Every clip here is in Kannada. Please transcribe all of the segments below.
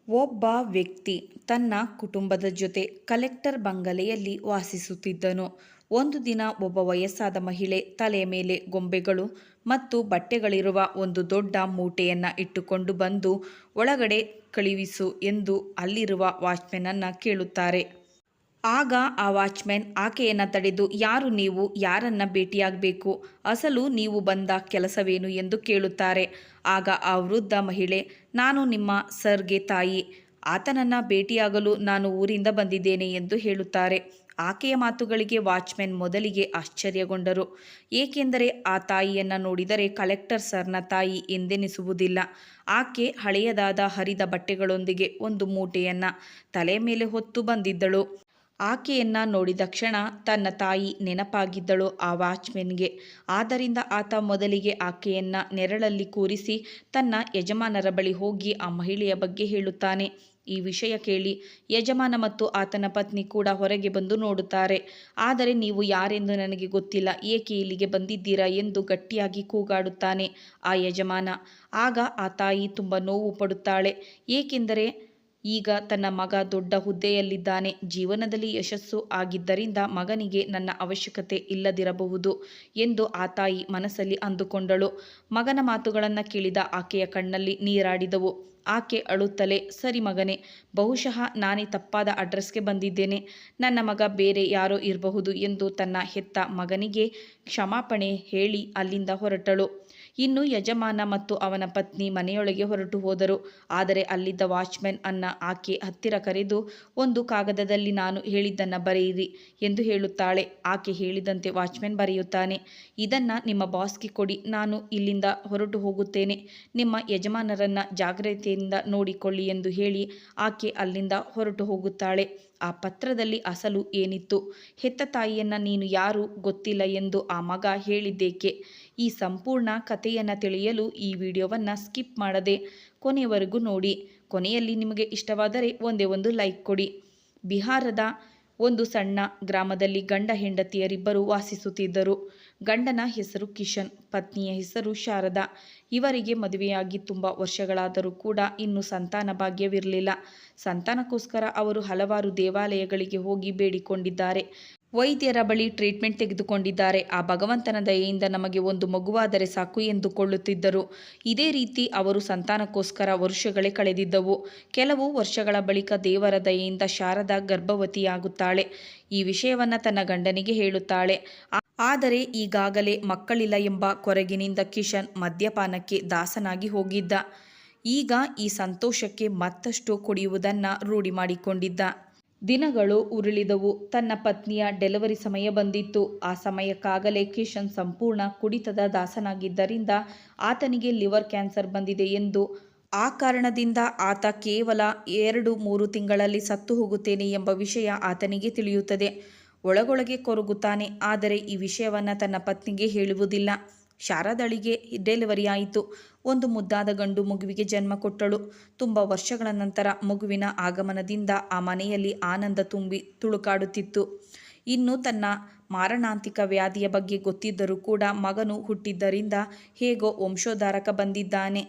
ಒಬ್ಬ ವ್ಯಕ್ತಿ ತನ್ನ ಕುಟುಂಬದ ಜೊತೆ ಕಲೆಕ್ಟರ್ ಬಂಗಲೆಯಲ್ಲಿ ವಾಸಿಸುತ್ತಿದ್ದನು. ಒಂದು ದಿನ ಒಬ್ಬ ವಯಸ್ಸಾದ ಮಹಿಳೆ ತಲೆಯ ಮೇಲೆ ಗೊಂಬೆಗಳು ಮತ್ತು ಬಟ್ಟೆಗಳಿರುವ ಒಂದು ದೊಡ್ಡ ಮೂಟೆಯನ್ನು ಇಟ್ಟುಕೊಂಡು ಬಂದು ಒಳಗಡೆ ಕಳುಹಿಸು ಎಂದು ಅಲ್ಲಿರುವ ವಾಚ್ಮೆನನ್ನು ಕೇಳುತ್ತಾರೆ. ಆಗ ಆ ವಾಚ್ಮೆನ್ ಆಕೆಯನ್ನು ತಡೆದು, ಯಾರು ನೀವು, ಯಾರನ್ನ ಭೇಟಿಯಾಗಬೇಕು, ಅಸಲು ನೀವು ಬಂದ ಕೆಲಸವೇನು ಎಂದು ಕೇಳುತ್ತಾರೆ. ಆಗ ಆ ವೃದ್ಧ ಮಹಿಳೆ, ನಾನು ನಿಮ್ಮ ಸರ್ಗೆ ತಾಯಿ, ಆತನನ್ನು ಭೇಟಿಯಾಗಲು ನಾನು ಊರಿಂದ ಬಂದಿದ್ದೇನೆ ಎಂದು ಹೇಳುತ್ತಾರೆ. ಆಕೆಯ ಮಾತುಗಳಿಗೆ ವಾಚ್ಮೆನ್ ಮೊದಲಿಗೆ ಆಶ್ಚರ್ಯಗೊಂಡರು, ಏಕೆಂದರೆ ಆ ತಾಯಿಯನ್ನು ನೋಡಿದರೆ ಕಲೆಕ್ಟರ್ ಸರ್ನ ತಾಯಿ ಎಂದೆನಿಸುವುದಿಲ್ಲ. ಆಕೆ ಹಳೆಯದಾದ ಹರಿದ ಬಟ್ಟೆಗಳೊಂದಿಗೆ ಒಂದು ಮೂಟೆಯನ್ನು ತಲೆಯ ಮೇಲೆ ಹೊತ್ತು ಬಂದಿದ್ದಳು. ಆಕೆಯನ್ನು ನೋಡಿದ ಕ್ಷಣ ತನ್ನ ತಾಯಿ ನೆನಪಾಗಿದ್ದಳು ಆ ವಾಚ್ಮೆನ್ಗೆ. ಆದ್ದರಿಂದ ಆತ ಮೊದಲಿಗೆ ಆಕೆಯನ್ನು ನೆರಳಲ್ಲಿ ಕೂರಿಸಿ ತನ್ನ ಯಜಮಾನರ ಬಳಿ ಹೋಗಿ ಆ ಮಹಿಳೆಯ ಬಗ್ಗೆ ಹೇಳುತ್ತಾನೆ. ಈ ವಿಷಯ ಕೇಳಿ ಯಜಮಾನ ಮತ್ತು ಆತನ ಪತ್ನಿ ಕೂಡ ಹೊರಗೆ ಬಂದು ನೋಡುತ್ತಾರೆ. ಆದರೆ ನೀವು ಯಾರೆಂದು ನನಗೆ ಗೊತ್ತಿಲ್ಲ, ಏಕೆ ಇಲ್ಲಿಗೆ ಬಂದಿದ್ದೀರಾ ಎಂದು ಗಟ್ಟಿಯಾಗಿ ಕೂಗಾಡುತ್ತಾನೆ ಆ ಯಜಮಾನ. ಆಗ ಆ ತಾಯಿ ತುಂಬ ನೋವು ಪಡುತ್ತಾಳೆ, ಏಕೆಂದರೆ ಈಗ ತನ್ನ ಮಗ ದೊಡ್ಡ ಹುದ್ದೆಯಲ್ಲಿದ್ದಾನೆ, ಜೀವನದಲ್ಲಿ ಯಶಸ್ಸು ಆಗಿದ್ದರಿಂದ ಮಗನಿಗೆ ನನ್ನ ಅವಶ್ಯಕತೆ ಇಲ್ಲದಿರಬಹುದು ಎಂದು ಆ ತಾಯಿ ಮನಸ್ಸಲ್ಲಿ ಅಂದುಕೊಂಡಳು. ಮಗನ ಮಾತುಗಳನ್ನು ಕೇಳಿದ ಆಕೆಯ ಕಣ್ಣಲ್ಲಿ ನೀರಾಡಿದವು. ಆಕೆ ಅಳುತ್ತಲೇ, ಸರಿ ಮಗನೇ, ಬಹುಶಃ ನಾನೇ ತಪ್ಪಾದ ಅಡ್ರೆಸ್ಗೆ ಬಂದಿದ್ದೇನೆ, ನನ್ನ ಮಗ ಬೇರೆ ಯಾರೋ ಇರಬಹುದು ಎಂದು ತನ್ನ ಹೆತ್ತ ಮಗನಿಗೆ ಕ್ಷಮಾಪಣೆ ಹೇಳಿ ಅಲ್ಲಿಂದ ಹೊರಟಳು. ಇನ್ನು ಯಜಮಾನ ಮತ್ತು ಅವನ ಪತ್ನಿ ಮನೆಯೊಳಗೆ ಹೊರಟು ಹೋದರು. ಆದರೆ ಅಲ್ಲಿದ್ದ ವಾಚ್ಮೆನ್ ಅನ್ನ ಆಕೆ ಹತ್ತಿರ ಕರೆದು, ಒಂದು ಕಾಗದದಲ್ಲಿ ನಾನು ಹೇಳಿದ್ದನ್ನು ಬರೆಯಿರಿ ಎಂದು ಹೇಳುತ್ತಾಳೆ. ಆಕೆ ಹೇಳಿದಂತೆ ವಾಚ್ಮೆನ್ ಬರೆಯುತ್ತಾನೆ. ಇದನ್ನು ನಿಮ್ಮ ಬಾಸ್ಗೆ ಕೊಡಿ, ನಾನು ಇಲ್ಲಿಂದ ಹೊರಟು ಹೋಗುತ್ತೇನೆ, ನಿಮ್ಮ ಯಜಮಾನರನ್ನು ಜಾಗ್ರತೆಯಿಂದ ನೋಡಿಕೊಳ್ಳಿ ಎಂದು ಹೇಳಿ ಆಕೆ ಅಲ್ಲಿಂದ ಹೊರಟು ಹೋಗುತ್ತಾಳೆ. ಆ ಪತ್ರದಲ್ಲಿ ಅಸಲು ಏನಿತ್ತು? ಹೆತ್ತ ತಾಯಿಯನ್ನು ನೀನು ಯಾರು ಗೊತ್ತಿಲ್ಲ ಎಂದು ಆ ಮಗ ಹೇಳಿದ್ದೇಕೆ? ಈ ಸಂಪೂರ್ಣ ಕಥೆಯನ್ನು ತಿಳಿಯಲು ಈ ವಿಡಿಯೋವನ್ನು ಸ್ಕಿಪ್ ಮಾಡದೆ ಕೊನೆಯವರೆಗೂ ನೋಡಿ. ಕೊನೆಯಲ್ಲಿ ನಿಮಗೆ ಇಷ್ಟವಾದರೆ ಒಂದೇ ಒಂದು ಲೈಕ್ ಕೊಡಿ. ಬಿಹಾರದ ಒಂದು ಸಣ್ಣ ಗ್ರಾಮದಲ್ಲಿ ಗಂಡ ಹೆಂಡತಿಯರಿಬ್ಬರು ವಾಸಿಸುತ್ತಿದ್ದರು. ಗಂಡನ ಹೆಸರು ಕಿಶನ್, ಪತ್ನಿಯ ಹೆಸರು ಶಾರದಾ. ಇವರಿಗೆ ಮದುವೆಯಾಗಿ ತುಂಬ ವರ್ಷಗಳಾದರೂ ಕೂಡ ಇನ್ನೂ ಸಂತಾನ ಭಾಗ್ಯವಿರಲಿಲ್ಲ. ಸಂತಾನಕ್ಕೋಸ್ಕರ ಅವರು ಹಲವಾರು ದೇವಾಲಯಗಳಿಗೆ ಹೋಗಿ ಬೇಡಿಕೊಂಡಿದ್ದಾರೆ. ವೈದ್ಯರ ಬಳಿ ಟ್ರೀಟ್ಮೆಂಟ್ ತೆಗೆದುಕೊಂಡಿದ್ದಾರೆ. ಆ ಭಗವಂತನ ದಯೆಯಿಂದ ನಮಗೆ ಒಂದು ಮಗುವಾದರೆ ಸಾಕು ಎಂದುಕೊಳ್ಳುತ್ತಿದ್ದರು. ಇದೇ ರೀತಿ ಅವರು ಸಂತಾನಕ್ಕೋಸ್ಕರ ವರ್ಷಗಳೇ ಕಳೆದಿದ್ದವು. ಕೆಲವು ವರ್ಷಗಳ ಬಳಿಕ ದೇವರ ದಯೆಯಿಂದ ಶಾರದಾ ಗರ್ಭವತಿಯಾಗುತ್ತಾಳೆ. ಈ ವಿಷಯವನ್ನು ತನ್ನ ಗಂಡನಿಗೆ ಹೇಳುತ್ತಾಳೆ. ಆದರೆ ಈಗಾಗಲೇ ಮಕ್ಕಳಿಲ್ಲ ಎಂಬ ಕೊರಗಿನಿಂದ ಕಿಶನ್ ಮದ್ಯಪಾನಕ್ಕೆ ದಾಸನಾಗಿ ಹೋಗಿದ್ದ. ಈಗ ಈ ಸಂತೋಷಕ್ಕೆ ಮತ್ತಷ್ಟು ಕುಡಿಯುವುದನ್ನು ರೂಢಿ ಮಾಡಿಕೊಂಡಿದ್ದ. ದಿನಗಳು ಉರುಳಿದವು. ತನ್ನ ಪತ್ನಿಯ ಡೆಲಿವರಿ ಸಮಯ ಬಂದಿತ್ತು. ಆ ಸಮಯಕ್ಕಾಗಲೇ ಕಿಶನ್ ಸಂಪೂರ್ಣ ಕುಡಿತದ ದಾಸನಾಗಿದ್ದರಿಂದ ಆತನಿಗೆ ಲಿವರ್ ಕ್ಯಾನ್ಸರ್ ಬಂದಿದೆ ಎಂದು, ಆ ಕಾರಣದಿಂದ ಆತ ಕೇವಲ 2-3 ತಿಂಗಳಲ್ಲಿ ಸತ್ತು ಹೋಗುತ್ತೇನೆ ಎಂಬ ವಿಷಯ ಆತನಿಗೆ ತಿಳಿಯುತ್ತದೆ. ಒಳಗೊಳಗೆ ಕೊರಗುತ್ತಾನೆ. ಆದರೆ ಈ ವಿಷಯವನ್ನು ತನ್ನ ಪತ್ನಿಗೆ ಹೇಳುವುದಿಲ್ಲ. ಶಾರದಾಳಿಗೆ ಡೆಲಿವರಿ ಆಯಿತು. ಒಂದು ಮುದ್ದಾದ ಗಂಡು ಮಗುವಿಗೆ ಜನ್ಮ ಕೊಟ್ಟಳು. ತುಂಬ ವರ್ಷಗಳ ನಂತರ ಮಗುವಿನ ಆಗಮನದಿಂದ ಆ ಮನೆಯಲ್ಲಿ ಆನಂದ ತುಂಬಿ ತುಳುಕಾಡುತ್ತಿತ್ತು. ಇನ್ನು ತನ್ನ ಮಾರಣಾಂತಿಕ ವ್ಯಾಧಿಯ ಬಗ್ಗೆ ಗೊತ್ತಿದ್ದರೂ ಕೂಡ ಮಗನು ಹುಟ್ಟಿದ್ದರಿಂದ ಹೇಗೋ ವಂಶೋದ್ಧಾರಕ ಬಂದಿದ್ದಾನೆ,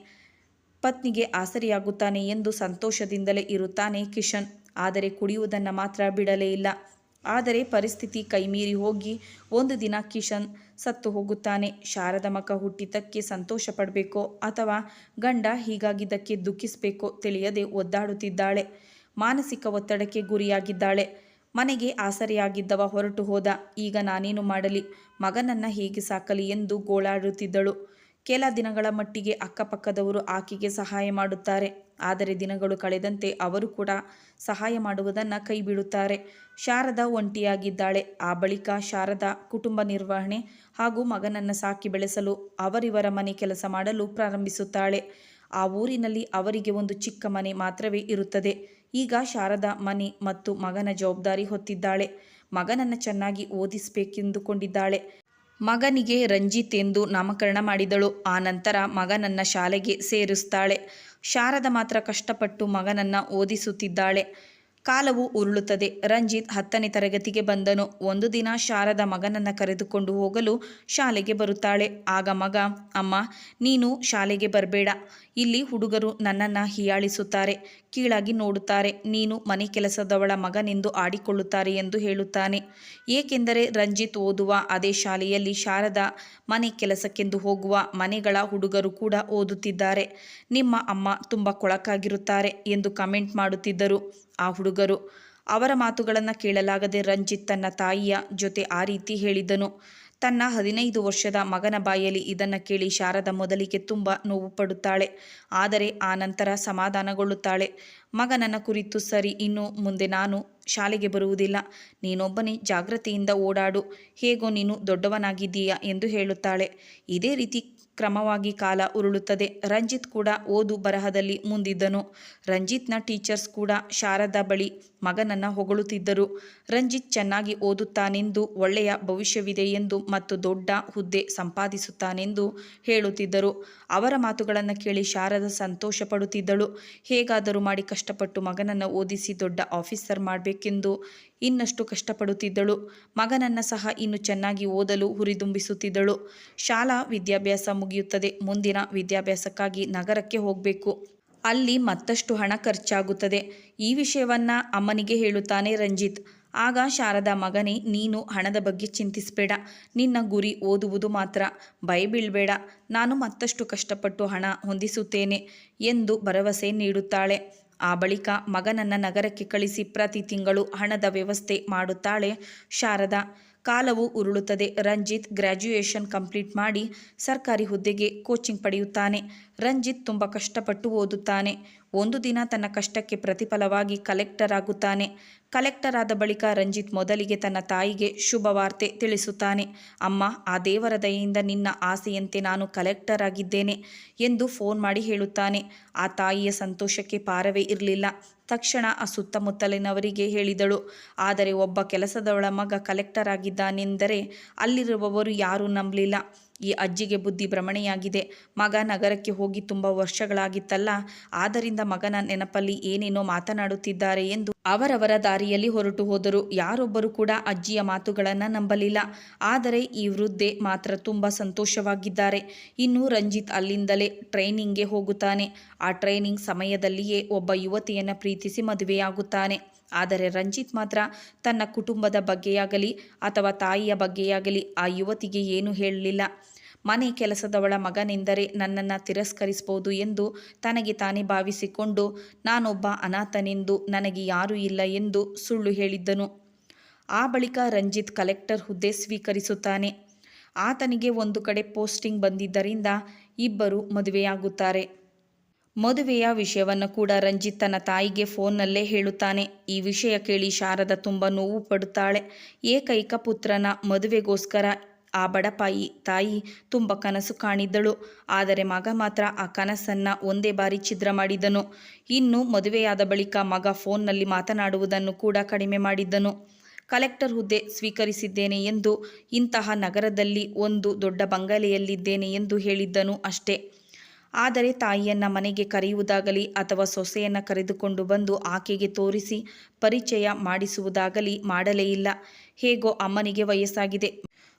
ಪತ್ನಿಗೆ ಆಸರಿಯಾಗುತ್ತಾನೆ ಎಂದು ಸಂತೋಷದಿಂದಲೇ ಇರುತ್ತಾನೆ ಕಿಶನ್. ಆದರೆ ಕುಡಿಯುವುದನ್ನು ಮಾತ್ರ ಬಿಡಲೇ ಇಲ್ಲ. ಆದರೆ ಪರಿಸ್ಥಿತಿ ಕೈಮೀರಿ ಹೋಗಿ ಒಂದು ದಿನ ಕಿಶನ್ ಸತ್ತು ಹೋಗುತ್ತಾನೆ. ಶಾರದ ಮಗ ಹುಟ್ಟಿದ್ದಕ್ಕೆ ಸಂತೋಷ ಪಡಬೇಕೋ ಅಥವಾ ಗಂಡ ಹೀಗಾಗಿದ್ದಕ್ಕೆ ದುಃಖಿಸಬೇಕೋ ತಿಳಿಯದೆ ಒದ್ದಾಡುತ್ತಿದ್ದಾಳೆ. ಮಾನಸಿಕ ಒತ್ತಡಕ್ಕೆ ಗುರಿಯಾಗಿದ್ದಾಳೆ. ಮನೆಗೆ ಆಸರೆಯಾಗಿದ್ದವ ಹೊರಟು ಹೋದ. ಈಗ ನಾನೇನು ಮಾಡಲಿ, ಮಗನನ್ನು ಹೇಗೆ ಸಾಕಲಿ ಎಂದು ಗೋಳಾಡುತ್ತಿದ್ದಳು. ಕೆಲ ದಿನಗಳ ಮಟ್ಟಿಗೆ ಅಕ್ಕಪಕ್ಕದವರು ಆಕೆಗೆ ಸಹಾಯ ಮಾಡುತ್ತಾರೆ. ಆದರೆ ದಿನಗಳು ಕಳೆದಂತೆ ಅವರು ಕೂಡ ಸಹಾಯ ಮಾಡುವುದನ್ನು ಕೈ ಬಿಡುತ್ತಾರೆ. ಶಾರದಾ ಒಂಟಿಯಾಗಿದ್ದಾಳೆ. ಆ ಬಳಿಕ ಶಾರದಾ ಕುಟುಂಬ ನಿರ್ವಹಣೆ ಹಾಗೂ ಮಗನನ್ನು ಸಾಕಿ ಬೆಳೆಸಲು ಅವರಿವರ ಮನೆ ಕೆಲಸ ಮಾಡಲು ಪ್ರಾರಂಭಿಸುತ್ತಾಳೆ. ಆ ಊರಿನಲ್ಲಿ ಅವರಿಗೆ ಒಂದು ಚಿಕ್ಕ ಮನೆ ಮಾತ್ರವೇ ಇರುತ್ತದೆ. ಈಗ ಶಾರದಾ ಮನೆ ಮತ್ತು ಮಗನ ಜವಾಬ್ದಾರಿ ಹೊತ್ತಿದ್ದಾಳೆ. ಮಗನನ್ನು ಚೆನ್ನಾಗಿ ಓದಿಸಬೇಕೆಂದುಕೊಂಡಿದ್ದಾಳೆ. ಮಗನಿಗೆ ರಂಜಿತ್ ಎಂದು ನಾಮಕರಣ ಮಾಡಿದಳು. ಆ ನಂತರ ಮಗನನ್ನು ಶಾಲೆಗೆ ಸೇರಿಸ್ತಾಳೆ. ಶಾರದ ಮಾತ್ರ ಕಷ್ಟಪಟ್ಟು ಮಗನನ್ನು ಓದಿಸುತ್ತಿದ್ದಾಳೆ. ಕಾಲವು ಉರುಳುತ್ತದೆ. ರಂಜಿತ್ 10ನೇ ತರಗತಿಗೆ ಬಂದನು. ಒಂದು ದಿನ ಶಾರದ ಮಗನನ್ನು ಕರೆದುಕೊಂಡು ಹೋಗಲು ಶಾಲೆಗೆ ಬರುತ್ತಾಳೆ. ಆಗ ಮಗ, ಅಮ್ಮ, ನೀನು ಶಾಲೆಗೆ ಬರಬೇಡ. ಇಲ್ಲಿ ಹುಡುಗರು ನನ್ನನ್ನು ಹೀಯಾಳಿಸುತ್ತಾರೆ, ಕೀಳಾಗಿ ನೋಡುತ್ತಾರೆ, ನೀನು ಮನೆ ಕೆಲಸದವಳ ಮಗನೆಂದು ಆಡಿಕೊಳ್ಳುತ್ತಾರೆ ಎಂದು ಹೇಳುತ್ತಾನೆ. ಏಕೆಂದರೆ ರಂಜಿತ್ ಓದುವ ಅದೇ ಶಾಲೆಯಲ್ಲಿ ಶಾರದ ಮನೆ ಕೆಲಸಕ್ಕೆಂದು ಹೋಗುವ ಮನೆಗಳ ಹುಡುಗರು ಕೂಡ ಓದುತ್ತಿದ್ದಾರೆ. ನಿಮ್ಮ ಅಮ್ಮ ತುಂಬ ಕೊಳಕಾಗಿರುತ್ತಾರೆ ಎಂದು ಕಮೆಂಟ್ ಮಾಡುತ್ತಿದ್ದರು ಆ ಹುಡುಗರು. ಅವರ ಮಾತುಗಳನ್ನು ಕೇಳಲಾಗದೆ ರಂಜಿತ್ ತನ್ನ ತಾಯಿಯ ಜೊತೆ ಆ ರೀತಿ ಹೇಳಿದ್ದನು. ತನ್ನ 15 ವರ್ಷದ ಮಗನ ಬಾಯಲ್ಲಿ ಇದನ್ನು ಕೇಳಿ ಶಾರದ ಮೊದಲಿಗೆ ತುಂಬ ನೋವು ಪಡುತ್ತಾಳೆ. ಆದರೆ ಆ ನಂತರ ಸಮಾಧಾನಗೊಳ್ಳುತ್ತಾಳೆ. ಮಗನನ್ನ ಕುರಿತು, ಸರಿ, ಇನ್ನು ಮುಂದೆ ನಾನು ಶಾಲೆಗೆ ಬರುವುದಿಲ್ಲ, ನೀನೊಬ್ಬನೇ ಜಾಗ್ರತೆಯಿಂದ ಓಡಾಡು, ಹೇಗೋ ನೀನು ದೊಡ್ಡವನಾಗಿದ್ದೀಯಾ ಎಂದು ಹೇಳುತ್ತಾಳೆ. ಇದೇ ರೀತಿ ಕ್ರಮವಾಗಿ ಕಾಲ ಉರುಳುತ್ತದೆ. ರಂಜಿತ್ ಕೂಡ ಓದು ಬರಹದಲ್ಲಿ ಮುಂದಿದ್ದನು. ರಂಜಿತ್ನ ಟೀಚರ್ಸ್ ಕೂಡ ಶಾರದಾ ಬಳಿ ಮಗನನ್ನು ಹೊಗಳುತ್ತಿದ್ದರು. ರಂಜಿತ್ ಚೆನ್ನಾಗಿ ಓದುತ್ತಾನೆಂದು, ಒಳ್ಳೆಯ ಭವಿಷ್ಯವಿದೆ ಎಂದು ಮತ್ತು ದೊಡ್ಡ ಹುದ್ದೆ ಸಂಪಾದಿಸುತ್ತಾನೆಂದು ಹೇಳುತ್ತಿದ್ದರು. ಅವರ ಮಾತುಗಳನ್ನು ಕೇಳಿ ಶಾರದಾ ಸಂತೋಷ ಪಡುತ್ತಿದ್ದಳು. ಹೇಗಾದರೂ ಮಾಡಿ ಕಷ್ಟಪಟ್ಟು ಮಗನನ್ನು ಓದಿಸಿ ದೊಡ್ಡ ಆಫೀಸರ್ ಮಾಡಬೇಕೆಂದು ಇನ್ನಷ್ಟು ಕಷ್ಟಪಡುತ್ತಿದ್ದಳು. ಮಗನನ್ನು ಸಹ ಇನ್ನು ಚೆನ್ನಾಗಿ ಓದಲು ಹುರಿದುಂಬಿಸುತ್ತಿದ್ದಳು. ಶಾಲಾ ವಿದ್ಯಾಭ್ಯಾಸ ಮುಗಿಯುತ್ತದೆ. ಮುಂದಿನ ವಿದ್ಯಾಭ್ಯಾಸಕ್ಕಾಗಿ ನಗರಕ್ಕೆ ಹೋಗಬೇಕು. ಅಲ್ಲಿ ಮತ್ತಷ್ಟು ಹಣ ಖರ್ಚಾಗುತ್ತದೆ. ಈ ವಿಷಯವನ್ನ ಅಮ್ಮನಿಗೆ ಹೇಳುತ್ತಾನೆ ರಂಜಿತ್. ಆಗ ಶಾರದಾ, ಮಗನೇ, ನೀನು ಹಣದ ಬಗ್ಗೆ ಚಿಂತಿಸಬೇಡ, ನಿನ್ನ ಗುರಿ ಓದುವುದು ಮಾತ್ರ, ಭಯಬೀಳಬೇಡ, ನಾನು ಮತ್ತಷ್ಟು ಕಷ್ಟಪಟ್ಟು ಹಣ ಹೊಂದಿಸುತ್ತೇನೆ ಎಂದು ಭರವಸೆ ನೀಡುತ್ತಾಳೆ. ಆ ಬಳಿಕ ಮಗನನ್ನು ನಗರಕ್ಕೆ ಕಳಿಸಿ ಪ್ರತಿ ತಿಂಗಳು ಹಣದ ವ್ಯವಸ್ಥೆ ಮಾಡುತ್ತಾಳೆ ಶಾರದಾ. ಕಾಲವು ಉರುಳುತ್ತದೆ. ರಂಜಿತ್ ಗ್ರ್ಯಾಜುಯೇಷನ್ ಕಂಪ್ಲೀಟ್ ಮಾಡಿ ಸರ್ಕಾರಿ ಹುದ್ದೆಗೆ ಕೋಚಿಂಗ್ ಪಡೆಯುತ್ತಾನೆ. ರಂಜಿತ್ ತುಂಬ ಕಷ್ಟಪಟ್ಟು ಓದುತ್ತಾನೆ. ಒಂದು ದಿನ ತನ್ನ ಕಷ್ಟಕ್ಕೆ ಪ್ರತಿಫಲವಾಗಿ ಕಲೆಕ್ಟರ್ ಆಗುತ್ತಾನೆ. ಕಲೆಕ್ಟರ್ ಆದ ಬಳಿಕ ರಂಜಿತ್ ಮೊದಲಿಗೆ ತನ್ನ ತಾಯಿಗೆ ಶುಭವಾರ್ತೆ ತಿಳಿಸುತ್ತಾನೆ. ಅಮ್ಮ, ಆ ದೇವರ ದಯೆಯಿಂದ ನಿನ್ನ ಆಸೆಯಂತೆ ನಾನು ಕಲೆಕ್ಟರ್ ಆಗಿದ್ದೇನೆ ಎಂದು ಫೋನ್ ಮಾಡಿ ಹೇಳುತ್ತಾನೆ. ಆ ತಾಯಿಯ ಸಂತೋಷಕ್ಕೆ ಪಾರವೇ ಇರಲಿಲ್ಲ. ತಕ್ಷಣ ಆ ಸುತ್ತಮುತ್ತಲಿನವರಿಗೆ ಹೇಳಿದಳು. ಆದರೆ ಒಬ್ಬ ಕೆಲಸದವಳ ಮಗ ಕಲೆಕ್ಟರ್ ಆಗಿದ್ದಾನೆಂದರೆ ಅಲ್ಲಿರುವವರು ಯಾರೂ ನಂಬಲಿಲ್ಲ. ಈ ಅಜ್ಜಿಗೆ ಬುದ್ಧಿ ಭ್ರಮಣೆಯಾಗಿದೆ. ಮಗ ನಗರಕ್ಕೆ ಹೋಗಿ ತುಂಬ ವರ್ಷಗಳಾಗಿತ್ತಲ್ಲ, ಆದ್ದರಿಂದ ಮಗನ ನೆನಪಲ್ಲಿ ಏನೇನೋ ಮಾತನಾಡುತ್ತಿದ್ದಾರೆ ಎಂದು ಅವರವರ ದಾರಿಯಲ್ಲಿ ಹೊರಟು ಹೋದರು. ಯಾರೊಬ್ಬರು ಕೂಡ ಅಜ್ಜಿಯ ಮಾತುಗಳನ್ನು ನಂಬಲಿಲ್ಲ. ಆದರೆ ಈ ವೃದ್ಧೆ ಮಾತ್ರ ತುಂಬ ಸಂತೋಷವಾಗಿದ್ದಾರೆ. ಇನ್ನು ರಂಜಿತ್ ಅಲ್ಲಿಂದಲೇ ಟ್ರೈನಿಂಗ್ಗೆ ಹೋಗುತ್ತಾನೆ. ಆ ಟ್ರೈನಿಂಗ್ ಸಮಯದಲ್ಲಿಯೇ ಒಬ್ಬ ಯುವತಿಯನ್ನು ಪ್ರೀತಿಸಿ ಮದುವೆಯಾಗುತ್ತಾನೆ. ಆದರೆ ರಂಜಿತ್ ಮಾತ್ರ ತನ್ನ ಕುಟುಂಬದ ಬಗ್ಗೆಯಾಗಲಿ ಅಥವಾ ತಾಯಿಯ ಬಗ್ಗೆಯಾಗಲಿ ಆ ಯುವತಿಗೆ ಏನೂ ಹೇಳಲಿಲ್ಲ. ಮನೆ ಕೆಲಸದವಳ ಮಗನೆಂದರೆ ನನ್ನನ್ನು ತಿರಸ್ಕರಿಸಬಹುದು ಎಂದು ತನಗೆ ತಾನೇ ಭಾವಿಸಿಕೊಂಡು ನಾನೊಬ್ಬ ಅನಾಥನೆಂದು, ನನಗೆ ಯಾರೂ ಇಲ್ಲ ಎಂದು ಸುಳ್ಳು ಹೇಳಿದ್ದನು. ಆ ಬಳಿಕ ರಂಜಿತ್ ಕಲೆಕ್ಟರ್ ಹುದ್ದೆ ಸ್ವೀಕರಿಸುತ್ತಾನೆ. ಆತನಿಗೆ ಒಂದು ಕಡೆ ಪೋಸ್ಟಿಂಗ್ ಬಂದಿದ್ದರಿಂದ ಇಬ್ಬರು ಮದುವೆಯಾಗುತ್ತಾರೆ. ಮದುವೆಯ ವಿಷಯವನ್ನು ಕೂಡ ರಂಜಿತ್ ತನ್ನ ತಾಯಿಗೆ ಫೋನ್ನಲ್ಲೇ ಹೇಳುತ್ತಾನೆ. ಈ ವಿಷಯ ಕೇಳಿ ಶಾರದಾ ತುಂಬ ನೋವು ಪಡುತ್ತಾಳೆ. ಏಕೈಕ ಪುತ್ರನ ಮದುವೆಗೋಸ್ಕರ ಆ ಬಡಪಾಯಿ ತಾಯಿ ತುಂಬ ಕನಸು ಕಾಣಿದ್ದಳು. ಆದರೆ ಮಗ ಮಾತ್ರ ಆ ಕನಸನ್ನು ಒಂದೇ ಬಾರಿ ಛಿದ್ರ ಮಾಡಿದನು. ಇನ್ನು ಮದುವೆಯಾದ ಬಳಿಕ ಮಗ ಫೋನ್ನಲ್ಲಿ ಮಾತನಾಡುವುದನ್ನು ಕೂಡ ಕಡಿಮೆ ಮಾಡಿದ್ದನು. ಕಲೆಕ್ಟರ್ ಹುದ್ದೆ ಸ್ವೀಕರಿಸಿದ್ದೇನೆ ಎಂದು, ಇಂತಹ ನಗರದಲ್ಲಿ ಒಂದು ದೊಡ್ಡ ಬಂಗಲೆಯಲ್ಲಿದ್ದೇನೆ ಎಂದು ಹೇಳಿದ್ದನು ಅಷ್ಟೇ. ಆದರೆ ತಾಯಿಯನ್ನು ಮನೆಗೆ ಕರೆಯುವುದಾಗಲಿ ಅಥವಾ ಸೊಸೆಯನ್ನು ಕರೆದುಕೊಂಡು ಬಂದು ಆಕೆಗೆ ತೋರಿಸಿ ಪರಿಚಯ ಮಾಡಿಸುವುದಾಗಲಿ ಮಾಡಲೇ ಇಲ್ಲ. ಹೇಗೋ ಅಮ್ಮನಿಗೆ ವಯಸ್ಸಾಗಿದೆ,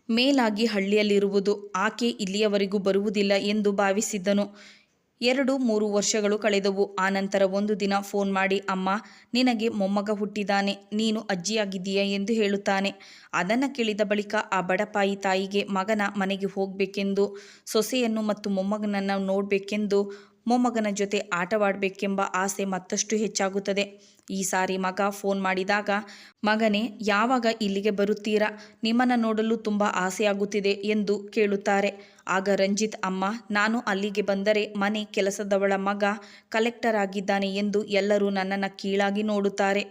ಮೇಲಾಗಿ ಹಳ್ಳಿಯಲ್ಲಿರುವುದು, ಆಕೆ ಇಲ್ಲಿಯವರೆಗೂ ಬರುವುದಿಲ್ಲ ಎಂದು ಭಾವಿಸಿದ್ದನು. 2-3 ವರ್ಷಗಳು ಕಳೆದವು. ಆನಂತರ ಒಂದು ದಿನ ಫೋನ್ ಮಾಡಿ, ಅಮ್ಮ, ನಿನಗೆ ಮೊಮ್ಮಗ ಹುಟ್ಟಿದ್ದಾನೆ, ನೀನು ಅಜ್ಜಿಯಾಗಿದ್ದೀಯಾ ಎಂದು ಹೇಳುತ್ತಾನೆ. ಅದನ್ನು ಕೇಳಿದ ಬಳಿಕ ಆ ಬಡಪಾಯಿ ತಾಯಿಗೆ ಮಗನ ಮನೆಗೆ ಹೋಗಬೇಕೆಂದು, ಸೊಸೆಯನ್ನು ಮತ್ತು ಮೊಮ್ಮಗನನ್ನು ನೋಡಬೇಕೆಂದು, ಮೊಮ್ಮಗನ ಜೊತೆ ಆಟವಾಡಬೇಕೆಂಬ ಆಸೆ ಮತ್ತಷ್ಟು ಹೆಚ್ಚಾಗುತ್ತದೆ. ಈ ಸಾರಿ ಮಗ ಫೋನ್ ಮಾಡಿದಾಗ, ಮಗನೇ, ಯಾವಾಗ ಇಲ್ಲಿಗೆ ಬರುತ್ತೀರಾ, ನಿಮ್ಮನ್ನು ನೋಡಲು ತುಂಬ ಆಸೆಯಾಗುತ್ತಿದೆ ಎಂದು ಕೇಳುತ್ತಾರೆ. ಆಗ ರಂಜಿತ್, ಅಮ್ಮ, ನಾನು ಅಲ್ಲಿಗೆ ಬಂದರೆ ಮನೆ ಕೆಲಸದವಳ ಮಗ ಕಲೆಕ್ಟರ್ ಆಗಿದ್ದಾನೆ ಎಂದು ಎಲ್ಲರೂ ನನ್ನನ್ನು ಕೀಳಾಗಿ ನೋಡುತ್ತಾರೆ,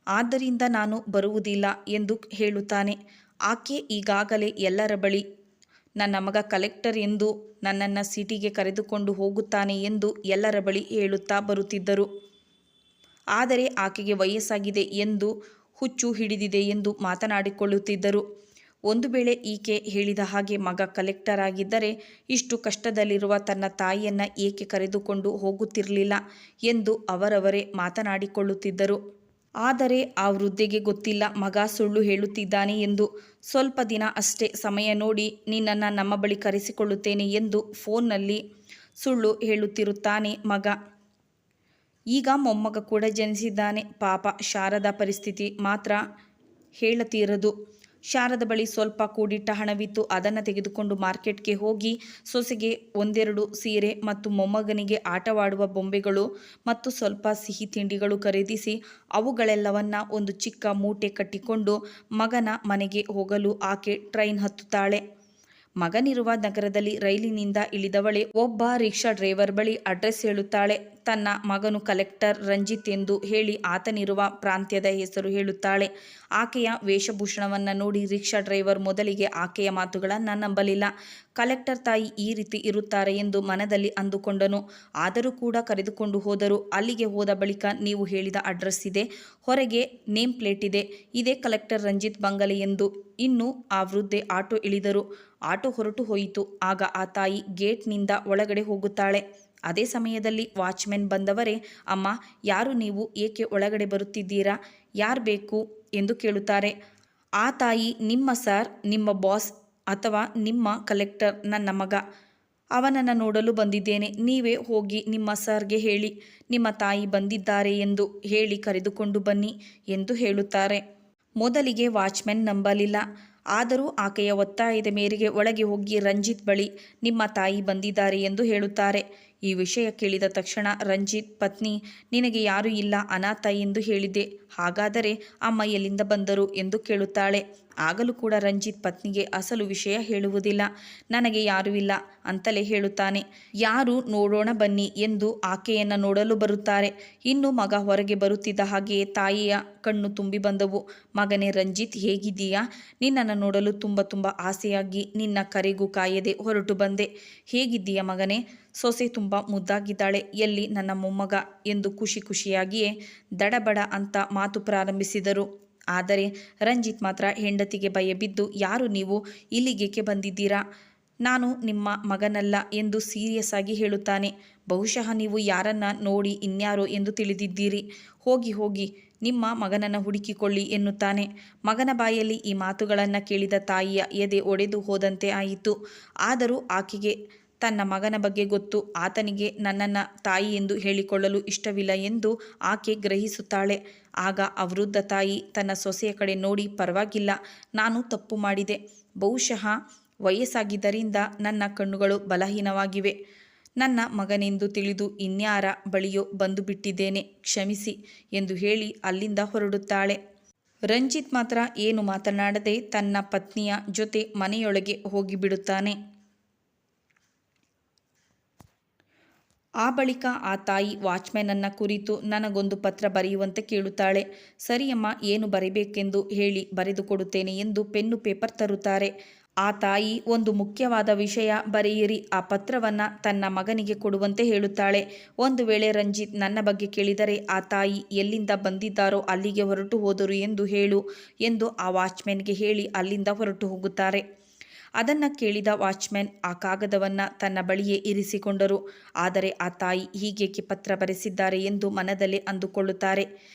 ಆದ್ದರಿಂದ ನಾನು ಬರುವುದಿಲ್ಲ ಎಂದು ಹೇಳುತ್ತಾನೆ. ಆಕೆ ಈಗಾಗಲೇ ಎಲ್ಲರ ಬಳಿ ನನ್ನ ಮಗ ಕಲೆಕ್ಟರ್ ಎಂದು, ನನ್ನನ್ನು ಸಿಟಿಗೆ ಕರೆದುಕೊಂಡು ಹೋಗುತ್ತಾನೆ ಎಂದು ಎಲ್ಲರ ಬಳಿ ಹೇಳುತ್ತಾ ಬರುತ್ತಿದ್ದರು. ಆದರೆ ಆಕೆಗೆ ವಯಸ್ಸಾಗಿದೆ ಎಂದು, ಹುಚ್ಚು ಹಿಡಿದಿದೆ ಎಂದು ಮಾತನಾಡಿಕೊಳ್ಳುತ್ತಿದ್ದರು. ಒಂದು ವೇಳೆ ಈಕೆ ಹೇಳಿದ ಹಾಗೆ ಮಗ ಕಲೆಕ್ಟರ್ ಆಗಿದ್ದರೆ ಇಷ್ಟು ಕಷ್ಟದಲ್ಲಿರುವ ತನ್ನ ತಾಯಿಯನ್ನು ಏಕೆ ಕರೆದುಕೊಂಡು ಹೋಗುತ್ತಿರಲಿಲ್ಲ ಎಂದು ಅವರವರೇ ಮಾತನಾಡಿಕೊಳ್ಳುತ್ತಿದ್ದರು. ಆದರೆ ಆ ವೃದ್ಧೆಗೆ ಗೊತ್ತಿಲ್ಲ ಮಗ ಸುಳ್ಳು ಹೇಳುತ್ತಿದ್ದಾನೆ ಎಂದು. ಸ್ವಲ್ಪ ದಿನ ಅಷ್ಟೇ ಸಮಯ ನೋಡಿ ನಿನ್ನನ್ನು ನಮ್ಮ ಬಳಿ ಕರೆಸಿಕೊಳ್ಳುತ್ತೇನೆ ಎಂದು ಫೋನ್ನಲ್ಲಿ ಸುಳ್ಳು ಹೇಳುತ್ತಿರುತ್ತಾನೆ ಮಗ. ಈಗ ಮೊಮ್ಮಗ ಕೂಡ ಜನಿಸಿದ್ದಾನೆ. ಪಾಪ ಶಾರದಾ ಪರಿಸ್ಥಿತಿ ಮಾತ್ರ ಹೇಳತೀರದು. ಶಾರದ ಬಳಿ ಸ್ವಲ್ಪ ಕೂಡಿಟ್ಟ ಹಣವಿತ್ತು. ಅದನ್ನು ತೆಗೆದುಕೊಂಡು ಮಾರ್ಕೆಟ್ಗೆ ಹೋಗಿ ಸೊಸೆಗೆ ಒಂದೆರಡು ಸೀರೆ ಮತ್ತು ಮೊಮ್ಮಗನಿಗೆ ಆಟವಾಡುವ ಬೊಂಬೆಗಳು ಮತ್ತು ಸ್ವಲ್ಪ ಸಿಹಿ ತಿಂಡಿಗಳು ಖರೀದಿಸಿ ಅವುಗಳೆಲ್ಲವನ್ನ ಒಂದು ಚಿಕ್ಕ ಮೂಟೆ ಕಟ್ಟಿಕೊಂಡು ಮಗನ ಮನೆಗೆ ಹೋಗಲು ಆಕೆ ಟ್ರೈನ್ ಹತ್ತುತ್ತಾಳೆ. ಮಗನಿರುವ ನಗರದಲ್ಲಿ ರೈಲಿನಿಂದ ಇಳಿದವಳೆ ಒಬ್ಬ ರಿಕ್ಷಾ ಡ್ರೈವರ್ ಬಳಿ ಅಡ್ರೆಸ್ ಹೇಳುತ್ತಾಳೆ. ತನ್ನ ಮಗನು ಕಲೆಕ್ಟರ್ ರಂಜಿತ್ ಎಂದು ಹೇಳಿ ಆತನಿರುವ ಪ್ರಾಂತ್ಯದ ಹೆಸರು ಹೇಳುತ್ತಾಳೆ. ಆಕೆಯ ವೇಷಭೂಷಣವನ್ನು ನೋಡಿ ರಿಕ್ಷಾ ಡ್ರೈವರ್ ಮೊದಲಿಗೆ ಆಕೆಯ ಮಾತುಗಳನ್ನು ನಂಬಲಿಲ್ಲ. ಕಲೆಕ್ಟರ್ ತಾಯಿ ಈ ರೀತಿ ಇರುತ್ತಾರೆ ಎಂದು ಮನದಲ್ಲಿ ಅಂದುಕೊಂಡನು. ಆದರೂ ಕೂಡ ಕರೆದುಕೊಂಡು ಹೋದರು. ಅಲ್ಲಿಗೆ ಹೋದ ಬಳಿಕ ನೀವು ಹೇಳಿದ ಅಡ್ರೆಸ್ ಇದೆ, ಹೊರಗೆ ನೇಮ್ ಪ್ಲೇಟ್ ಇದೆ, ಇದೇ ಕಲೆಕ್ಟರ್ ರಂಜಿತ್ ಬಂಗಲೆ ಎಂದು. ಇನ್ನು ಆ ವೃದ್ಧೆ ಆಟೋ ಇಳಿದರು. ಆಟೋ ಹೊರಟು ಹೋಯಿತು. ಆಗ ಆ ತಾಯಿ ಗೇಟ್ನಿಂದ ಒಳಗಡೆ ಹೋಗುತ್ತಾಳೆ. ಅದೇ ಸಮಯದಲ್ಲಿ ವಾಚ್ಮೆನ್ ಬಂದವರೇ, ಅಮ್ಮ, ಯಾರು ನೀವು, ಏಕೆ ಒಳಗಡೆ ಬರುತ್ತಿದ್ದೀರಾ, ಯಾರು ಬೇಕು ಎಂದು ಕೇಳುತ್ತಾರೆ. ಆ ತಾಯಿ, ನಿಮ್ಮ ಸರ್, ನಿಮ್ಮ ಬಾಸ್ ಅಥವಾ ನಿಮ್ಮ ಕಲೆಕ್ಟರ್ ನನ್ನ ಮಗ, ಅವನನ್ನು ನೋಡಲು ಬಂದಿದ್ದೇನೆ. ನೀವೇ ಹೋಗಿ ನಿಮ್ಮ ಸರ್ಗೆ ಹೇಳಿ ನಿಮ್ಮ ತಾಯಿ ಬಂದಿದ್ದಾರೆ ಎಂದು ಹೇಳಿ ಕರೆದುಕೊಂಡು ಬನ್ನಿ ಎಂದು ಹೇಳುತ್ತಾರೆ. ಮೊದಲಿಗೆ ವಾಚ್ಮೆನ್ ನಂಬಲಿಲ್ಲ. ಆದರೂ ಆಕೆಯ ಒತ್ತಾಯದ ಮೇರೆಗೆ ಒಳಗೆ ಹೋಗಿ ರಂಜಿತ್ ಬಳಿ ನಿಮ್ಮ ತಾಯಿ ಬಂದಿದ್ದಾರೆ ಎಂದು ಹೇಳುತ್ತಾರೆ. ಈ ವಿಷಯ ಕೇಳಿದ ತಕ್ಷಣ ರಂಜಿತ್ ಪತ್ನಿ, ನಿನಗೆ ಯಾರೂ ಇಲ್ಲ, ಅನಾಥ ಎಂದು ಹೇಳಿದ್ದೆ, ಹಾಗಾದರೆ ಅಮ್ಮ ಎಲ್ಲಿಂದ ಬಂದರು ಎಂದು ಕೇಳುತ್ತಾಳೆ. ಆಗಲೂ ಕೂಡ ರಂಜಿತ್ ಪತ್ನಿಗೆ ಅಸಲು ವಿಷಯ ಹೇಳುವುದಿಲ್ಲ. ನನಗೆ ಯಾರೂ ಇಲ್ಲ ಅಂತಲೇ ಹೇಳುತ್ತಾನೆ. ಯಾರು ನೋಡೋಣ ಬನ್ನಿ ಎಂದು ಆಕೆಯನ್ನು ನೋಡಲು ಬರುತ್ತಾರೆ. ಇನ್ನು ಮಗ ಹೊರಗೆ ಬರುತ್ತಿದ್ದ ಹಾಗೆಯೇ ತಾಯಿಯ ಕಣ್ಣು ತುಂಬಿ ಬಂದವು. ಮಗನೇ ರಂಜಿತ್, ಹೇಗಿದ್ದೀಯಾ? ನಿನ್ನನ್ನು ನೋಡಲು ತುಂಬ ಆಸೆಯಾಗಿ ನಿನ್ನ ಕರೆಗೂ ಕಾಯದೆ ಹೊರಟು ಬಂದೆ. ಹೇಗಿದ್ದೀಯ ಮಗನೇ? ಸೊಸೆ ತುಂಬ ಮುದ್ದಾಗಿದ್ದಾಳೆ. ಎಲ್ಲಿ ನನ್ನ ಮೊಮ್ಮಗ ಎಂದು ಖುಷಿಯಾಗಿಯೇ ದಡಬಡ ಅಂತ ಮಾತು ಪ್ರಾರಂಭಿಸಿದರು. ಆದರೆ ರಂಜಿತ್ ಮಾತ್ರ ಹೆಂಡತಿಗೆ ಭಯಬಿದ್ದು, ಯಾರು ನೀವು, ಇಲ್ಲಿಗೇಕೆ ಬಂದಿದ್ದೀರಾ? ನಾನು ನಿಮ್ಮ ಮಗನಲ್ಲ ಎಂದು ಸೀರಿಯಸ್ ಆಗಿ ಹೇಳುತ್ತಾನೆ. ಬಹುಶಃ ನೀವು ಯಾರನ್ನ ನೋಡಿ ಇನ್ಯಾರೋ ಎಂದು ತಿಳಿದಿದ್ದೀರಿ. ಹೋಗಿ ನಿಮ್ಮ ಮಗನನ್ನು ಹುಡುಕಿಕೊಳ್ಳಿ ಎನ್ನುತ್ತಾನೆ. ಮಗನ ಬಾಯಲ್ಲಿ ಈ ಮಾತುಗಳನ್ನು ಕೇಳಿದ ತಾಯಿಯ ಎದೆ ಒಡೆದು ಹೋದಂತೆ ಆಯಿತು. ಆದರೂ ಆಕೆಗೆ ತನ್ನ ಮಗನ ಬಗ್ಗೆ ಗೊತ್ತು. ಆತನಿಗೆ ನನ್ನನ್ನು ತಾಯಿ ಎಂದು ಹೇಳಿಕೊಳ್ಳಲು ಇಷ್ಟವಿಲ್ಲ ಎಂದು ಆಕೆ ಗ್ರಹಿಸುತ್ತಾಳೆ. ಆಗ ಆ ವೃದ್ಧ ತಾಯಿ ತನ್ನ ಸೊಸೆಯ ಕಡೆ ನೋಡಿ, ಪರವಾಗಿಲ್ಲ, ನಾನು ತಪ್ಪು ಮಾಡಿದೆ. ಬಹುಶಃ ವಯಸ್ಸಾಗಿದ್ದರಿಂದ ನನ್ನ ಕಣ್ಣುಗಳು ಬಲಹೀನವಾಗಿವೆ. ನನ್ನ ಮಗನೆಂದು ತಿಳಿದು ಇನ್ಯಾರ ಬಳಿಯೋ ಬಂದು ಬಿಟ್ಟಿದ್ದೇನೆ, ಕ್ಷಮಿಸಿ ಎಂದು ಹೇಳಿ ಅಲ್ಲಿಂದ ಹೊರಡುತ್ತಾಳೆ. ರಂಜಿತ್ ಮಾತ್ರ ಏನು ಮಾತನಾಡದೆ ತನ್ನ ಪತ್ನಿಯ ಜೊತೆ ಮನೆಯೊಳಗೆ ಹೋಗಿಬಿಡುತ್ತಾನೆ. ಆ ಬಳಿಕ ಆ ತಾಯಿ ವಾಚ್ಮೆನನ್ನು ಕುರಿತು ನನಗೊಂದು ಪತ್ರ ಬರೆಯುವಂತೆ ಕೇಳುತ್ತಾಳೆ. ಸರಿಯಮ್ಮ, ಏನು ಬರೆಯಬೇಕೆಂದು ಹೇಳಿ ಬರೆದು ಕೊಡುತ್ತೇನೆ ಎಂದು ಪೆನ್ನು ಪೇಪರ್ ತರುತ್ತಾರೆ. ಆ ತಾಯಿ, ಒಂದು ಮುಖ್ಯವಾದ ವಿಷಯ ಬರೆಯಿರಿ. ಆ ಪತ್ರವನ್ನು ತನ್ನ ಮಗನಿಗೆ ಕೊಡುವಂತೆ ಹೇಳುತ್ತಾಳೆ. ಒಂದು ವೇಳೆ ರಂಜಿತ್ ನನ್ನ ಬಗ್ಗೆ ಕೇಳಿದರೆ ಆ ತಾಯಿ ಎಲ್ಲಿಂದ ಬಂದಿದ್ದಾರೋ ಅಲ್ಲಿಗೆ ಹೊರಟು ಹೋದರು ಎಂದು ಹೇಳು ಎಂದು ಆ ವಾಚ್ಮೆನ್ಗೆ ಹೇಳಿ ಅಲ್ಲಿಂದ ಹೊರಟು ಹೋಗುತ್ತಾರೆ. ಅದನ್ನು ಕೇಳಿದ ವಾಚ್ಮೆನ್ ಆ ಕಾಗದವನ್ನು ತನ್ನ ಬಳಿಯೇ ಇರಿಸಿಕೊಂಡರು. ಆದರೆ ಆ ತಾಯಿ ಹೀಗೇಕೆ ಪತ್ರ ಬರೆಸಿದ್ದಾರೆ ಎಂದು ಮನದಲ್ಲೇ ಅಂದುಕೊಳ್ಳುತ್ತಾರೆ.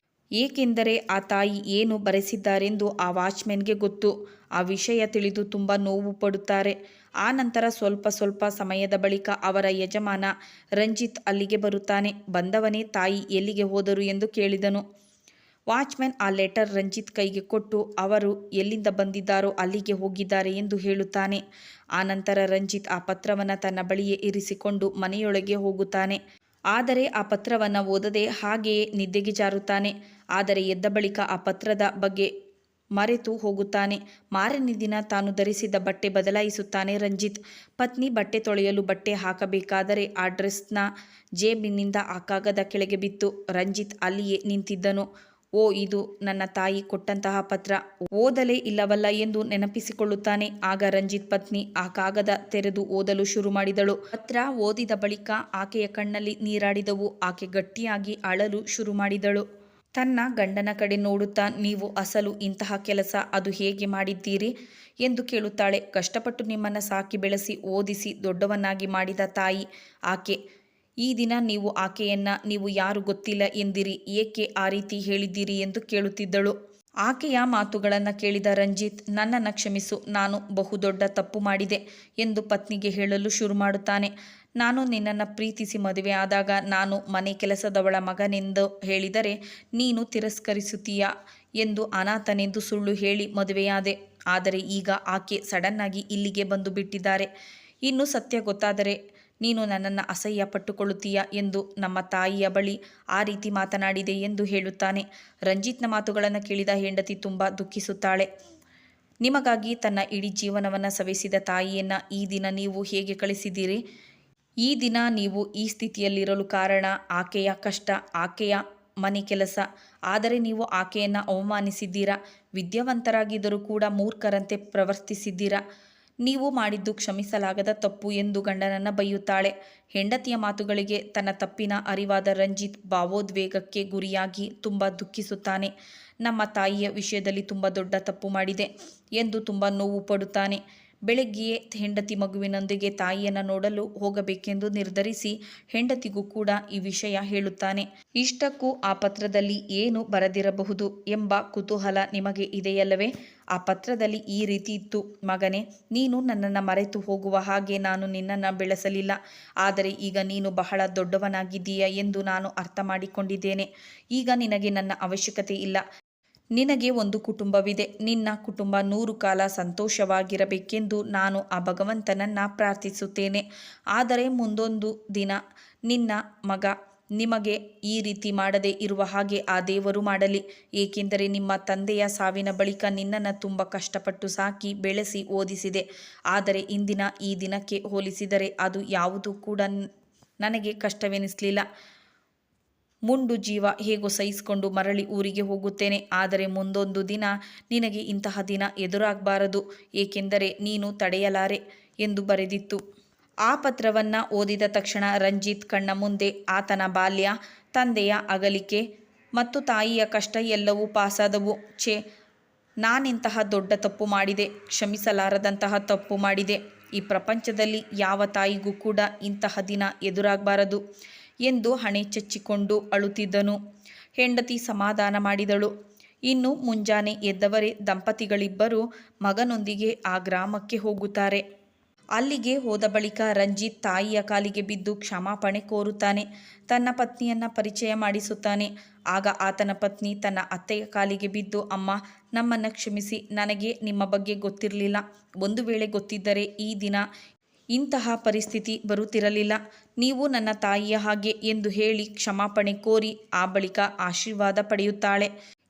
ಏಕೆಂದರೆ ಆ ತಾಯಿ ಏನು ಬರೆಸಿದ್ದಾರೆಂದು ಆ ವಾಚ್ಮೆನ್ಗೆ ಗೊತ್ತು. ಆ ವಿಷಯ ತಿಳಿದು ತುಂಬ ನೋವು ಪಡುತ್ತಾರೆ. ಆ ನಂತರ ಸ್ವಲ್ಪ ಸಮಯದ ಬಳಿಕ ಅವರ ಯಜಮಾನ ರಂಜಿತ್ ಅಲ್ಲಿಗೆ ಬರುತ್ತಾನೆ. ಬಂದವನೇ ತಾಯಿ ಎಲ್ಲಿಗೆ ಹೋದರು ಎಂದು ಕೇಳಿದನು. ವಾಚ್ಮೆನ್ ಆ ಲೆಟರ್ ರಂಜಿತ್ ಕೈಗೆ ಕೊಟ್ಟು ಅವರು ಎಲ್ಲಿಂದ ಬಂದಿದ್ದಾರೋ ಅಲ್ಲಿಗೆ ಹೋಗಿದ್ದಾರೆ ಎಂದು ಹೇಳುತ್ತಾನೆ. ಆನಂತರ ರಂಜಿತ್ ಆ ಪತ್ರವನ್ನು ತನ್ನ ಬಳಿಯೇ ಇರಿಸಿಕೊಂಡು ಮನೆಯೊಳಗೆ ಹೋಗುತ್ತಾನೆ. ಆದರೆ ಆ ಪತ್ರವನ್ನು ಓದದೆ ಹಾಗೆಯೇ ನಿದ್ದೆಗೆ ಜಾರುತ್ತಾನೆ. ಆದರೆ ಎದ್ದ ಬಳಿಕ ಆ ಪತ್ರದ ಬಗ್ಗೆ ಮರೆತು ಹೋಗುತ್ತಾನೆ. ಮಾರನೇ ದಿನ ತಾನು ಧರಿಸಿದ್ದ ಬಟ್ಟೆ ಬದಲಾಯಿಸುತ್ತಾನೆ ರಂಜಿತ್. ಪತ್ನಿ ಬಟ್ಟೆ ತೊಳೆಯಲು ಬಟ್ಟೆ ಹಾಕಬೇಕಾದರೆ ಆ ಡ್ರೆಸ್ನ ಜೇಬಿನಿಂದ ಆ ಕಾಗದ ಕೆಳಗೆ ಬಿತ್ತು. ರಂಜಿತ್ ಅಲ್ಲಿಯೇ ನಿಂತಿದ್ದನು. ಓ, ಇದು ನನ್ನ ತಾಯಿ ಕೊಟ್ಟಂತಹ ಪತ್ರ, ಓದಲೇ ಇಲ್ಲವಲ್ಲ ಎಂದು ನೆನಪಿಸಿಕೊಳ್ಳುತ್ತಾನೆ. ಆಗ ರಂಜಿತ್ ಪತ್ನಿ ಆ ಕಾಗದ ತೆರೆದು ಓದಲು ಶುರು ಮಾಡಿದಳು. ಪತ್ರ ಓದಿದ ಬಳಿಕ ಆಕೆಯ ಕಣ್ಣಲ್ಲಿ ನೀರಾಡಿದವು. ಆಕೆ ಗಟ್ಟಿಯಾಗಿ ಅಳಲು ಶುರು ಮಾಡಿದಳು. ತನ್ನ ಗಂಡನ ಕಡೆ ನೋಡುತ್ತಾ, ನೀವು ಅಸಲು ಇಂತಹ ಕೆಲಸ ಅದು ಹೇಗೆ ಮಾಡಿದ್ದೀರಿ ಎಂದು ಕೇಳುತ್ತಾಳೆ. ಕಷ್ಟಪಟ್ಟು ನಿಮ್ಮನ್ನು ಸಾಕಿ ಬೆಳೆಸಿ ಓದಿಸಿ ದೊಡ್ಡವನ್ನಾಗಿ ಮಾಡಿದ ತಾಯಿ ಆಕೆ. ಈ ದಿನ ನೀವು ಆಕೆಯನ್ನ ನೀವು ಯಾರು ಗೊತ್ತಿಲ್ಲ ಎಂದಿರಿ, ಏಕೆ ಆ ರೀತಿ ಹೇಳಿದ್ದೀರಿ ಎಂದು ಕೇಳುತ್ತಿದ್ದಳು. ಆಕೆಯ ಮಾತುಗಳನ್ನು ಕೇಳಿದ ರಂಜಿತ್, ನನ್ನನ್ನು ಕ್ಷಮಿಸು, ನಾನು ಬಹುದೊಡ್ಡ ತಪ್ಪು ಮಾಡಿದೆ ಎಂದು ಪತ್ನಿಗೆ ಹೇಳಲು ಶುರು ಮಾಡುತ್ತಾನೆ. ನಾನು ನಿನ್ನನ್ನು ಪ್ರೀತಿಸಿ ಮದುವೆ ಆದಾಗ ನಾನು ಮನೆ ಕೆಲಸದವಳ ಮಗನೆಂದು ಹೇಳಿದರೆ ನೀನು ತಿರಸ್ಕರಿಸುತ್ತೀಯಾ ಎಂದು ಅನಾಥನೆಂದು ಸುಳ್ಳು ಹೇಳಿ ಮದುವೆಯಾದೆ. ಆದರೆ ಈಗ ಆಕೆ ಸಡನ್ನಾಗಿ ಇಲ್ಲಿಗೆ ಬಂದು ಬಿಟ್ಟಿದ್ದಾರೆ. ಇನ್ನು ಸತ್ಯ ಗೊತ್ತಾದರೆ ನೀನು ನನ್ನನ್ನು ಅಸಹ್ಯ ಪಟ್ಟುಕೊಳ್ಳುತ್ತೀಯಾ ಎಂದು ನಮ್ಮ ತಾಯಿಯ ಬಳಿ ಆ ರೀತಿ ಮಾತನಾಡಿದೆ ಎಂದು ಹೇಳುತ್ತಾನೆ. ರಂಜಿತ್ನ ಮಾತುಗಳನ್ನು ಕೇಳಿದ ಹೆಂಡತಿ ತುಂಬ ದುಃಖಿಸುತ್ತಾಳೆ. ನಿಮಗಾಗಿ ತನ್ನ ಇಡೀ ಜೀವನವನ್ನು ಸವೆಸಿದ ತಾಯಿಯನ್ನು ಈ ದಿನ ನೀವು ಹೇಗೆ ಕಳಿಸಿದ್ದೀರಿ? ಈ ದಿನ ನೀವು ಈ ಸ್ಥಿತಿಯಲ್ಲಿರಲು ಕಾರಣ ಆಕೆಯ ಕಷ್ಟ, ಆಕೆಯ ಮನೆ ಕೆಲಸ. ಆದರೆ ನೀವು ಆಕೆಯನ್ನು ಅವಮಾನಿಸಿದ್ದೀರಾ. ವಿದ್ಯಾವಂತರಾಗಿದ್ದರೂ ಕೂಡ ಮೂರ್ಖರಂತೆ ಪ್ರವರ್ತಿಸಿದ್ದೀರಾ. ನೀವು ಮಾಡಿದ್ದು ಕ್ಷಮಿಸಲಾಗದ ತಪ್ಪು ಎಂದು ಗಂಡನನ್ನು ಬೈಯುತ್ತಾಳೆ. ಹೆಂಡತಿಯ ಮಾತುಗಳಿಗೆ ತನ್ನ ತಪ್ಪಿನ ಅರಿವಾದ ರಂಜಿತ್ ಭಾವೋದ್ವೇಗಕ್ಕೆ ಗುರಿಯಾಗಿ ತುಂಬ ದುಃಖಿಸುತ್ತಾನೆ. ನಮ್ಮ ತಾಯಿಯ ವಿಷಯದಲ್ಲಿ ತುಂಬ ದೊಡ್ಡ ತಪ್ಪು ಮಾಡಿದೆ ಎಂದು ತುಂಬ ನೋವು ಪಡುತ್ತಾನೆ. ಬೆಳಗ್ಗೆಯೇ ಹೆಂಡತಿ ಮಗುವಿನೊಂದಿಗೆ ತಾಯಿಯನ್ನು ನೋಡಲು ಹೋಗಬೇಕೆಂದು ನಿರ್ಧರಿಸಿ ಹೆಂಡತಿಗೂ ಕೂಡ ಈ ವಿಷಯ ಹೇಳುತ್ತಾನೆ. ಇಷ್ಟಕ್ಕೂ ಆ ಪತ್ರದಲ್ಲಿ ಏನು ಬರೆದಿರಬಹುದು ಎಂಬ ಕುತೂಹಲ ನಿಮಗೆ ಇದೆಯಲ್ಲವೇ? ಆ ಪತ್ರದಲ್ಲಿ ಈ ರೀತಿ ಇತ್ತು: ಮಗನೇ, ನೀನು ನನ್ನನ್ನು ಮರೆತು ಹೋಗುವ ಹಾಗೆ ನಾನು ನಿನ್ನನ್ನು ಬೆಳೆಸಲಿಲ್ಲ. ಆದರೆ ಈಗ ನೀನು ಬಹಳ ದೊಡ್ಡವನಾಗಿದ್ದೀಯ ಎಂದು ನಾನು ಅರ್ಥ ಮಾಡಿಕೊಂಡಿದ್ದೇನೆ. ಈಗ ನಿನಗೆ ನನ್ನ ಅವಶ್ಯಕತೆ ಇಲ್ಲ. ನಿನಗೆ ಒಂದು ಕುಟುಂಬವಿದೆ. ನಿನ್ನ ಕುಟುಂಬ 100 ಕಾಲ ಸಂತೋಷವಾಗಿರಬೇಕೆಂದು ನಾನು ಆ ಭಗವಂತನನ್ನು ಪ್ರಾರ್ಥಿಸುತ್ತೇನೆ. ಆದರೆ ಮುಂದೊಂದು ದಿನ ನಿನ್ನ ಮಗ ನಿಮಗೆ ಈ ರೀತಿ ಮಾಡದೇ ಇರುವ ಹಾಗೆ ಆ ದೇವರು ಮಾಡಲಿ. ಏಕೆಂದರೆ ನಿಮ್ಮ ತಂದೆಯ ಸಾವಿನ ಬಳಿಕ ನಿನ್ನನ್ನು ತುಂಬ ಕಷ್ಟಪಟ್ಟು ಸಾಕಿ ಬೆಳೆಸಿ ಓದಿಸಿದೆ. ಆದರೆ ಇಂದಿನ ಈ ದಿನಕ್ಕೆ ಹೋಲಿಸಿದರೆ ಅದು ಯಾವುದೂ ಕೂಡ ನನಗೆ ಕಷ್ಟವೆನಿಸಲಿಲ್ಲ. ಮುಂಡು ಜೀವ ಹೇಗೋ ಸಹಿಸಿಕೊಂಡು ಮರಳಿ ಊರಿಗೆ ಹೋಗುತ್ತೇನೆ. ಆದರೆ ಮುಂದೊಂದು ದಿನ ನಿನಗೆ ಇಂತಹ ದಿನ ಎದುರಾಗಬಾರದು, ಏಕೆಂದರೆ ನೀನು ತಡೆಯಲಾರೆ ಎಂದು ಬರೆದಿತ್ತು. ಆ ಪತ್ರವನ್ನು ಓದಿದ ತಕ್ಷಣ ರಂಜಿತ್ ಕಣ್ಣ ಮುಂದೆ ಆತನ ಬಾಲ್ಯ, ತಂದೆಯ ಅಗಲಿಕೆ ಮತ್ತು ತಾಯಿಯ ಕಷ್ಟ ಎಲ್ಲವೂ ಪಾಸಾದವು. ಛೇ, ನಾನೆಂತಹ ದೊಡ್ಡ ತಪ್ಪು ಮಾಡಿದೆ, ಕ್ಷಮಿಸಲಾರದಂತಹ ತಪ್ಪು ಮಾಡಿದೆ. ಈ ಪ್ರಪಂಚದಲ್ಲಿ ಯಾವ ತಾಯಿಗೂ ಕೂಡ ಇಂತಹ ದಿನ ಎದುರಾಗಬಾರದು ಎಂದು ಹಣೆ ಚಚ್ಚಿಕೊಂಡು ಅಳುತ್ತಿದ್ದನು. ಹೆಂಡತಿ ಸಮಾಧಾನ ಮಾಡಿದಳು. ಇನ್ನು ಮುಂಜಾನೆ ಎದ್ದವರೇ ದಂಪತಿಗಳಿಬ್ಬರು ಮಗನೊಂದಿಗೆ ಆ ಗ್ರಾಮಕ್ಕೆ ಹೋಗುತ್ತಾರೆ. ಅಲ್ಲಿಗೆ ಹೋದ ಬಳಿಕ ರಂಜಿತ್ ತಾಯಿಯ ಕಾಲಿಗೆ ಬಿದ್ದು ಕ್ಷಮಾಪಣೆ ಕೋರುತ್ತಾನೆ. ತನ್ನ ಪತ್ನಿಯನ್ನು ಪರಿಚಯ ಮಾಡಿಸುತ್ತಾನೆ. ಆಗ ಆತನ ಪತ್ನಿ ತನ್ನ ಅತ್ತೆಯ ಕಾಲಿಗೆ ಬಿದ್ದು, ಅಮ್ಮ, ನಮ್ಮನ್ನು ಕ್ಷಮಿಸಿ. ನನಗೆ ನಿಮ್ಮ ಬಗ್ಗೆ ಗೊತ್ತಿರಲಿಲ್ಲ. ಒಂದು ವೇಳೆ ಗೊತ್ತಿದ್ದರೆ ಈ ದಿನ ಇಂತಹ ಪರಿಸ್ಥಿತಿ ಬರುತ್ತಿರಲಿಲ್ಲ. ನೀವು ನನ್ನ ತಾಯಿಯ ಹಾಗೆ ಎಂದು ಹೇಳಿ ಕ್ಷಮಾಪಣೆ ಕೋರಿ ಆ ಬಳಿಕ ಆಶೀರ್ವಾದ ಪಡೆಯುತ್ತಾಳೆ.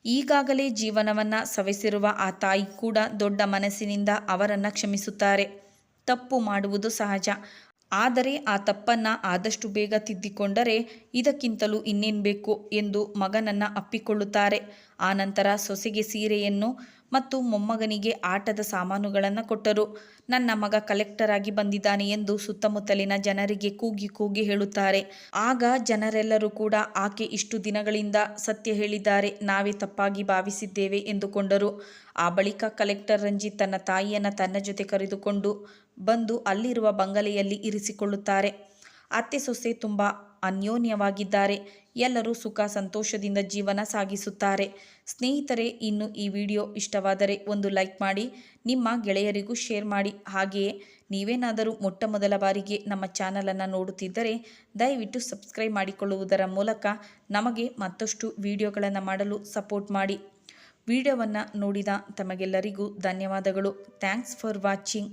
ಈಗಾಗಲೇ ಜೀವನವನ್ನು ಸವೆಸಿರುವ ಆ ತಾಯಿ ಕೂಡ ದೊಡ್ಡ ಮನಸ್ಸಿನಿಂದ ಅವರನ್ನು ಕ್ಷಮಿಸುತ್ತಾರೆ. ತಪ್ಪು ಮಾಡುವುದು ಸಹಜ. ಆದರೆ ಆ ತಪ್ಪನ್ನು ಆದಷ್ಟು ಬೇಗ ತಿದ್ದಿಕೊಂಡರೆ ಇದಕ್ಕಿಂತಲೂ ಇನ್ನೇನು ಬೇಕು ಎಂದು ಮಗನನ್ನು ಅಪ್ಪಿಕೊಳ್ಳುತ್ತಾರೆ. ಆನಂತರ ಸೊಸೆಗೆ ಸೀರೆಯನ್ನು ಮತ್ತು ಮೊಮ್ಮಗನಿಗೆ ಆಟದ ಸಾಮಾನುಗಳನ್ನು ಕೊಟ್ಟರು. ನನ್ನ ಮಗ ಕಲೆಕ್ಟರ್ ಆಗಿ ಬಂದಿದ್ದಾನೆ ಎಂದು ಸುತ್ತಮುತ್ತಲಿನ ಜನರಿಗೆ ಕೂಗಿ ಕೂಗಿ ಹೇಳುತ್ತಾರೆ. ಆಗ ಜನರೆಲ್ಲರೂ ಕೂಡ ಆಕೆ ಇಷ್ಟು ದಿನಗಳಿಂದ ಸತ್ಯ ಹೇಳಿದ್ದಾರೆ, ನಾವೇ ತಪ್ಪಾಗಿ ಭಾವಿಸಿದ್ದೇವೆ ಎಂದುಕೊಂಡರು. ಆ ಬಳಿಕ ಕಲೆಕ್ಟರ್ ರಂಜಿತ್ ತನ್ನ ತಾಯಿಯನ್ನು ತನ್ನ ಜೊತೆ ಕರೆದುಕೊಂಡು ಬಂದು ಅಲ್ಲಿರುವ ಬಂಗಲೆಯಲ್ಲಿ ಇರಿಸಿಕೊಳ್ಳುತ್ತಾರೆ. ಅತ್ತೆ ಸೊಸೆ ತುಂಬ ಅನ್ಯೋನ್ಯವಾಗಿದ್ದಾರೆ. ಎಲ್ಲರೂ ಸುಖ ಸಂತೋಷದಿಂದ ಜೀವನ ಸಾಗಿಸುತ್ತಾರೆ. ಸ್ನೇಹಿತರೆ, ಇನ್ನು ಈ ವಿಡಿಯೋ ಇಷ್ಟವಾದರೆ ಒಂದು ಲೈಕ್ ಮಾಡಿ, ನಿಮ್ಮ ಗೆಳೆಯರಿಗೂ ಶೇರ್ ಮಾಡಿ. ಹಾಗೆಯೇ ನೀವೇನಾದರೂ ಮೊಟ್ಟ ಮೊದಲ ಬಾರಿಗೆ ನಮ್ಮ ಚಾನಲನ್ನು ನೋಡುತ್ತಿದ್ದರೆ ದಯವಿಟ್ಟು ಸಬ್ಸ್ಕ್ರೈಬ್ ಮಾಡಿಕೊಳ್ಳುವುದರ ಮೂಲಕ ನಮಗೆ ಮತ್ತಷ್ಟು ವಿಡಿಯೋಗಳನ್ನು ಮಾಡಲು ಸಪೋರ್ಟ್ ಮಾಡಿ. ವಿಡಿಯೋವನ್ನು ನೋಡಿದ ತಮಗೆಲ್ಲರಿಗೂ ಧನ್ಯವಾದಗಳು. Thanks for watching.